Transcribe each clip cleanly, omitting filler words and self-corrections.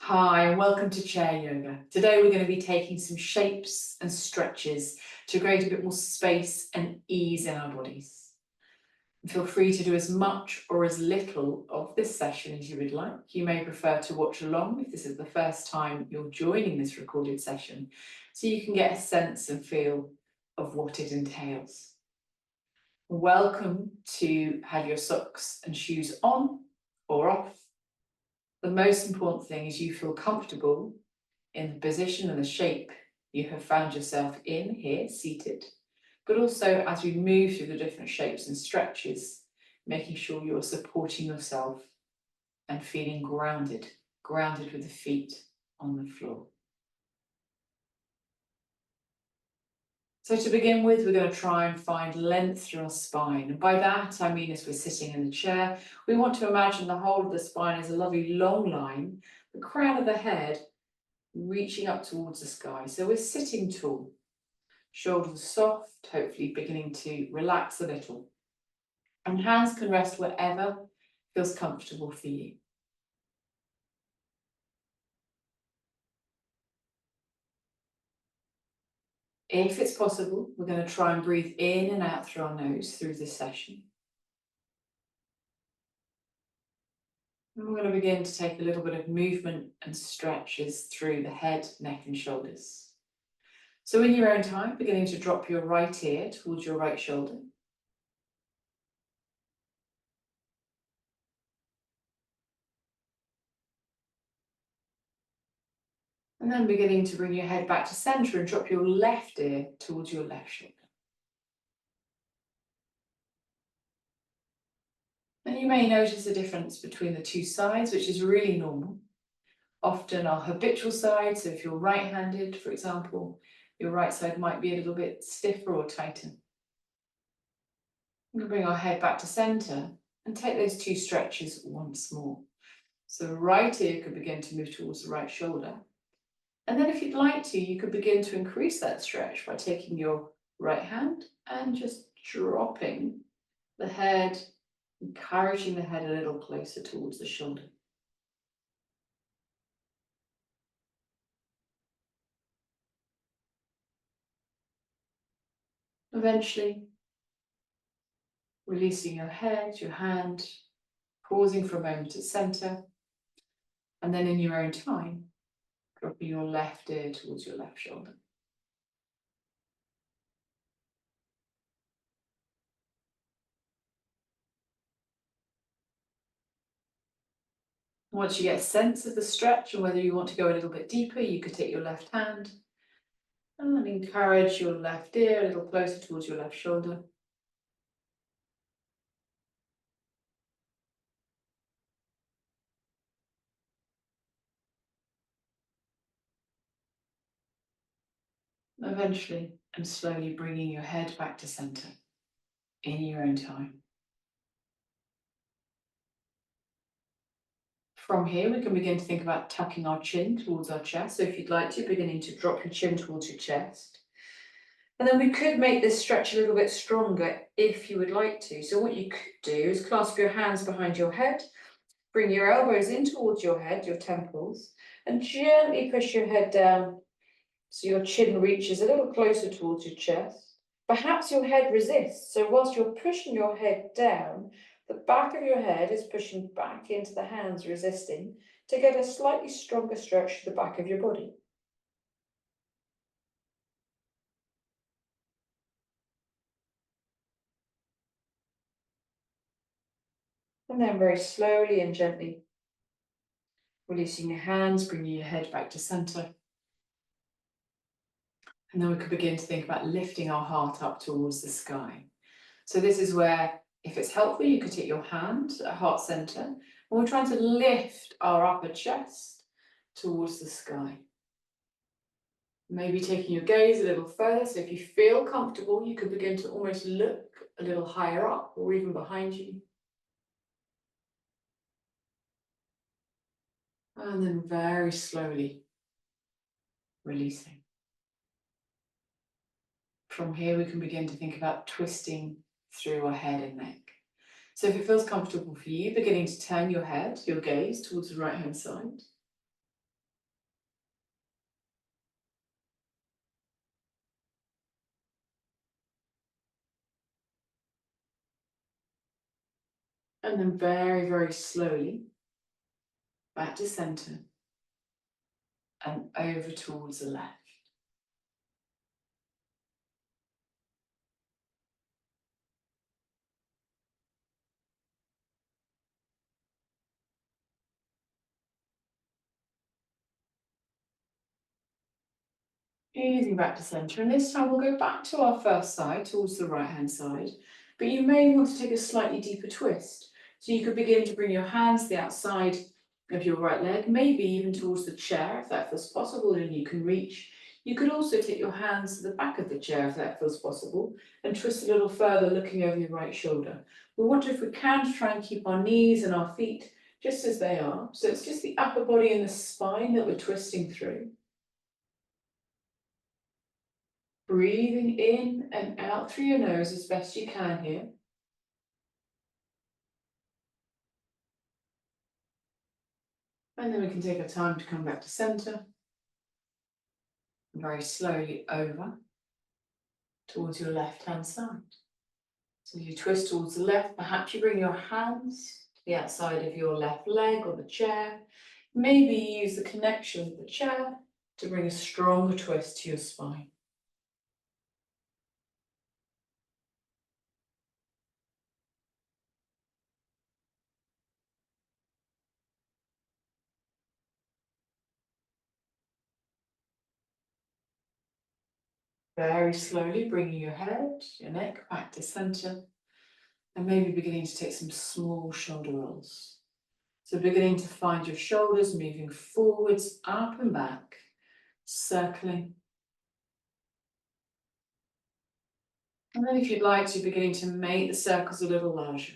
Hi, and welcome to Chair Yoga. Today we're going to be taking some shapes and stretches to create a bit more space and ease in our bodies. And feel free to do as much or as little of this session as you would like. You may prefer to watch along if this is the first time you're joining this recorded session, so you can get a sense and feel of what it entails. Welcome to have your socks and shoes on or off. The most important thing is you feel comfortable in the position and the shape you have found yourself in here, seated, but also as we move through the different shapes and stretches, making sure you're supporting yourself and feeling grounded with the feet on the floor. So to begin with, we're going to try and find length through our spine. And by that, I mean as we're sitting in the chair, we want to imagine the whole of the spine as a lovely long line, the crown of the head reaching up towards the sky. So we're sitting tall, shoulders soft, hopefully beginning to relax a little. And hands can rest wherever feels comfortable for you. If it's possible, we're going to try and breathe in and out through our nose through this session. And we're going to begin to take a little bit of movement and stretches through the head, neck and shoulders. So in your own time, beginning to drop your right ear towards your right shoulder. And then beginning to bring your head back to center and drop your left ear towards your left shoulder. And you may notice a difference between the two sides, which is really normal. Often our habitual side, so if you're right-handed, for example, your right side might be a little bit stiffer or tighter. We'll bring our head back to center and take those two stretches once more. So the right ear could begin to move towards the right shoulder. And then if you'd like to, you could begin to increase that stretch by taking your right hand and just dropping the head, encouraging the head a little closer towards the shoulder. Eventually, releasing your head, your hand, pausing for a moment at center, and then in your own time, dropping your left ear towards your left shoulder. Once you get a sense of the stretch and whether you want to go a little bit deeper, you could take your left hand and encourage your left ear a little closer towards your left shoulder. Eventually, and slowly bringing your head back to center in your own time. From here, we can begin to think about tucking our chin towards our chest. So if you'd like to, beginning to drop your chin towards your chest. And then we could make this stretch a little bit stronger if you would like to. So what you could do is clasp your hands behind your head, bring your elbows in towards your head, your temples, and gently push your head down so your chin reaches a little closer towards your chest. Perhaps your head resists, so whilst you're pushing your head down, the back of your head is pushing back into the hands, resisting, to get a slightly stronger stretch to the back of your body. And then very slowly and gently, releasing your hands, bringing your head back to center. And then we could begin to think about lifting our heart up towards the sky. So this is where, if it's helpful, you could take your hand at heart center, and we're trying to lift our upper chest towards the sky. Maybe taking your gaze a little further, so if you feel comfortable, you could begin to almost look a little higher up or even behind you. And then very slowly releasing. From here, we can begin to think about twisting through our head and neck. So if it feels comfortable for you, beginning to turn your head, your gaze towards the right-hand side. And then very, very slowly back to center and over towards the left. Easing back to center, and this time we'll go back to our first side, towards the right-hand side, but you may want to take a slightly deeper twist. So you could begin to bring your hands to the outside of your right leg, maybe even towards the chair, if that feels possible and you can reach. You could also take your hands to the back of the chair, if that feels possible, and twist a little further, looking over your right shoulder. We want to, if we can, to try and keep our knees and our feet just as they are. So it's just the upper body and the spine that we're twisting through. Breathing in and out through your nose as best you can here. And then we can take our time to come back to center. Very slowly over towards your left-hand side. So you twist towards the left, perhaps you bring your hands to the outside of your left leg or the chair. Maybe you use the connection of the chair to bring a stronger twist to your spine. Very slowly bringing your head, your neck back to center, and maybe beginning to take some small shoulder rolls. So beginning to find your shoulders moving forwards, up and back, circling. And then if you'd like to, beginning to make the circles a little larger.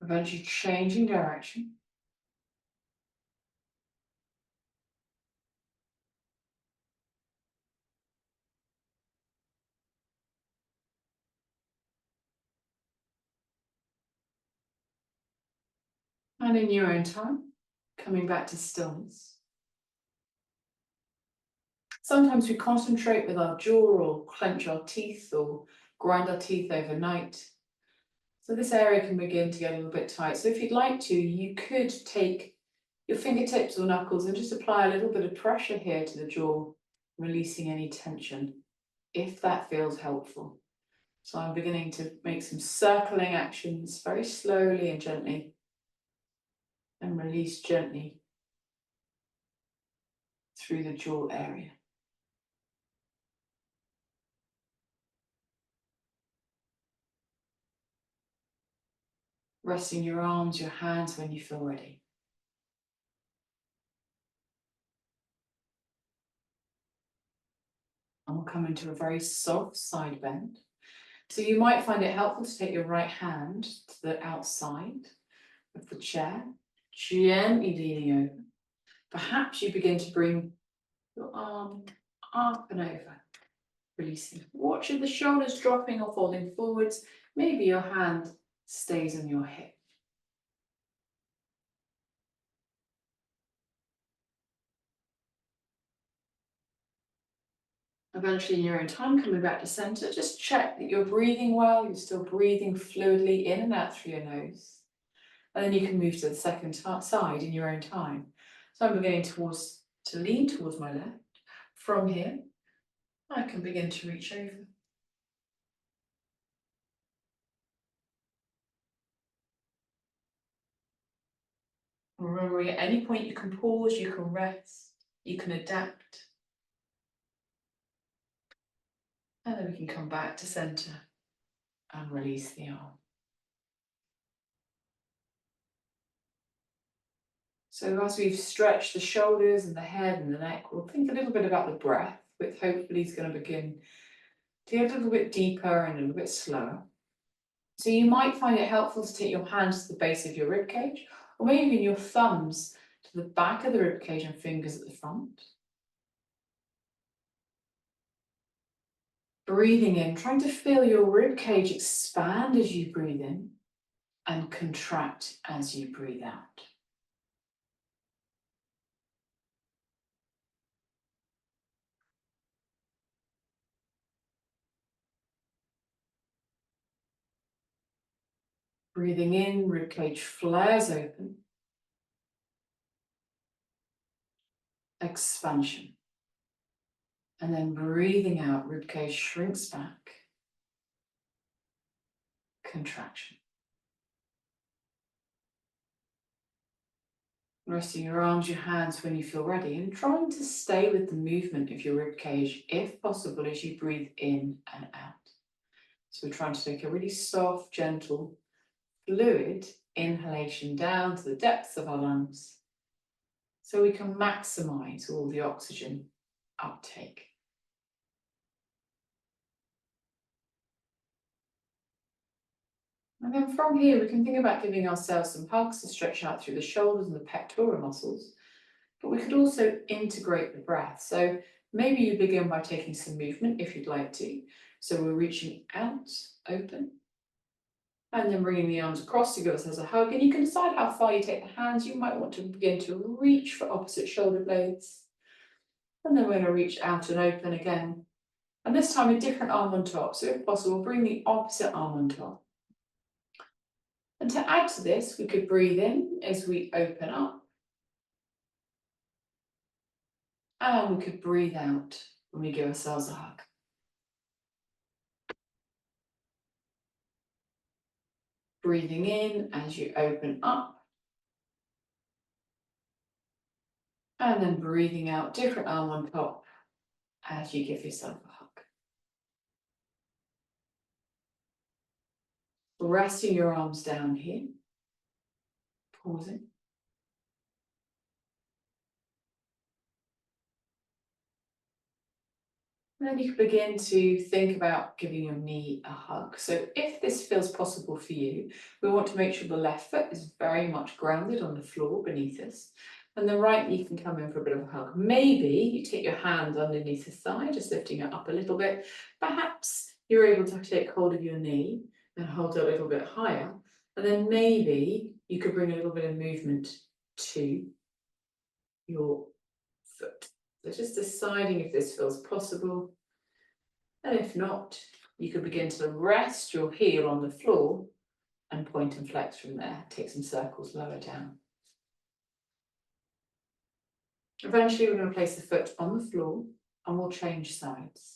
Eventually changing direction. And in your own time, coming back to stillness. Sometimes we concentrate with our jaw or clench our teeth or grind our teeth overnight. So this area can begin to get a little bit tight. So if you'd like to, you could take your fingertips or knuckles and just apply a little bit of pressure here to the jaw, releasing any tension, if that feels helpful. So I'm beginning to make some circling actions very slowly and gently, and release gently through the jaw area. Resting your arms, your hands when you feel ready. And we'll come into a very soft side bend. So you might find it helpful to take your right hand to the outside of the chair, gently leaning over. Perhaps you begin to bring your arm up and over, releasing. Watching the shoulders dropping or folding forwards. Maybe your hand stays on your hip. Eventually in your own time, coming back to center, just check that you're breathing well, you're still breathing fluidly in and out through your nose. And then you can move to the second side in your own time. So I'm beginning to lean towards my left. From here, I can begin to reach over. Remembering at any point you can pause, you can rest, you can adapt. And then we can come back to center and release the arm. So as we've stretched the shoulders and the head and the neck, we'll think a little bit about the breath, which hopefully is going to begin to get a little bit deeper and a little bit slower. So you might find it helpful to take your hands to the base of your ribcage, or maybe even your thumbs to the back of the ribcage and fingers at the front. Breathing in, trying to feel your ribcage expand as you breathe in and contract as you breathe out. Breathing in, ribcage flares open. Expansion. And then breathing out, ribcage shrinks back. Contraction. Resting your arms, your hands when you feel ready, and trying to stay with the movement of your ribcage, if possible, as you breathe in and out. So we're trying to take a really soft, gentle, fluid inhalation down to the depths of our lungs, so we can maximize all the oxygen uptake. And then from here, we can think about giving ourselves some hugs to stretch out through the shoulders and the pectoral muscles. But we could also integrate the breath. So maybe you begin by taking some movement if you'd like to. So we're reaching out, open, and then bringing the arms across to give ourselves a hug. And you can decide how far you take the hands. You might want to begin to reach for opposite shoulder blades. And then we're going to reach out and open again. And this time a different arm on top. So if possible, bring the opposite arm on top. And to add to this, we could breathe in as we open up. And we could breathe out when we give ourselves a hug. Breathing in as you open up. And then breathing out, different arm on top as you give yourself a hug. Resting your arms down here. Pausing. And then you can begin to think about giving your knee a hug. So if this feels possible for you, we want to make sure the left foot is very much grounded on the floor beneath us. And the right knee can come in for a bit of a hug. Maybe you take your hand underneath the thigh, just lifting it up a little bit. Perhaps you're able to take hold of your knee and hold it a little bit higher. And then maybe you could bring a little bit of movement to your foot. So just deciding if this feels possible. And if not, you could begin to rest your heel on the floor and point and flex from there. Take some circles lower down. Eventually, we're going to place the foot on the floor and we'll change sides.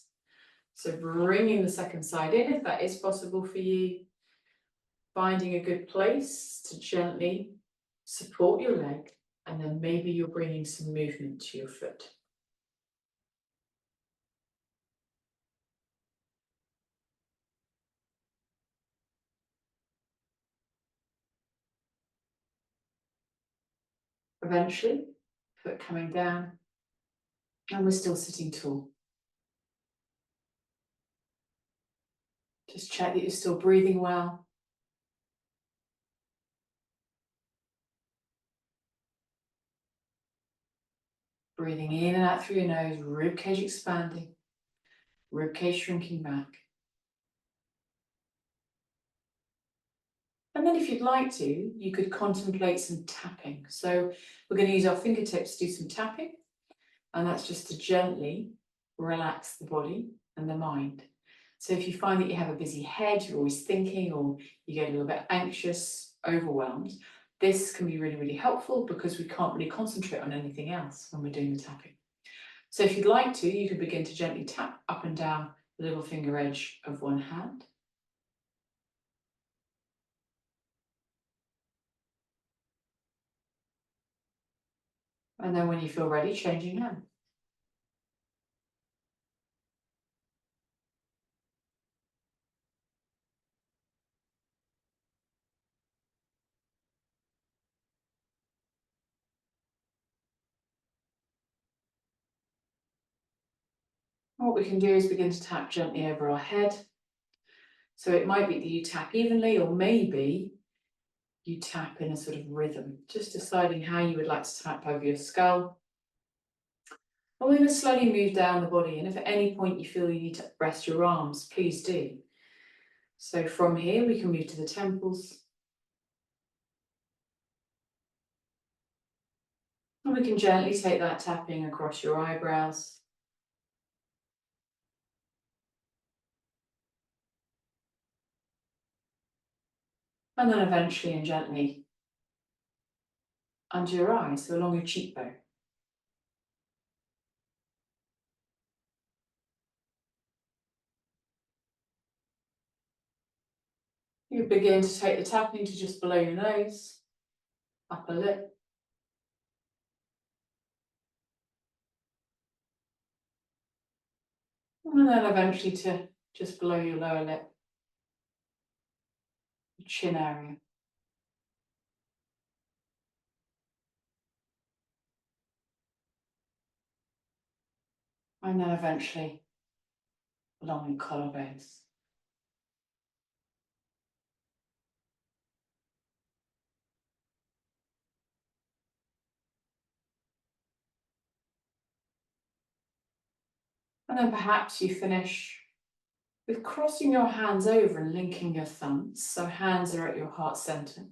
So bringing the second side in, if that is possible for you. Finding a good place to gently support your leg, and then maybe you're bringing some movement to your foot. Eventually, foot coming down, and we're still sitting tall. Just check that you're still breathing well. Breathing in and out through your nose, ribcage expanding, ribcage shrinking back. And then if you'd like to, you could contemplate some tapping. So we're going to use our fingertips to do some tapping. And that's just to gently relax the body and the mind. So if you find that you have a busy head, you're always thinking, or you get a little bit anxious, overwhelmed, this can be really, really helpful because we can't really concentrate on anything else when we're doing the tapping. So if you'd like to, you could begin to gently tap up and down the little finger edge of one hand. And then when you feel ready, changing hand. What we can do is begin to tap gently over our head. So it might be that you tap evenly, or maybe you tap in a sort of rhythm, just deciding how you would like to tap over your skull. And we're going to slowly move down the body, and if at any point you feel you need to rest your arms, please do. So from here we can move to the temples. And we can gently take that tapping across your eyebrows. And then eventually and gently under your eyes, so along your cheekbone. You begin to take the tapping to just below your nose, upper lip. And then eventually to just below your lower lip, your chin area. And then eventually along your collarbones. And then perhaps you finish with crossing your hands over and linking your thumbs, so hands are at your heart center.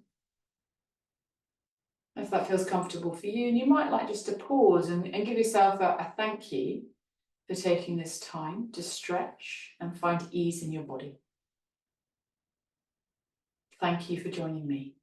If that feels comfortable for you, and you might like just to pause and give yourself a thank you for taking this time to stretch and find ease in your body. Thank you for joining me.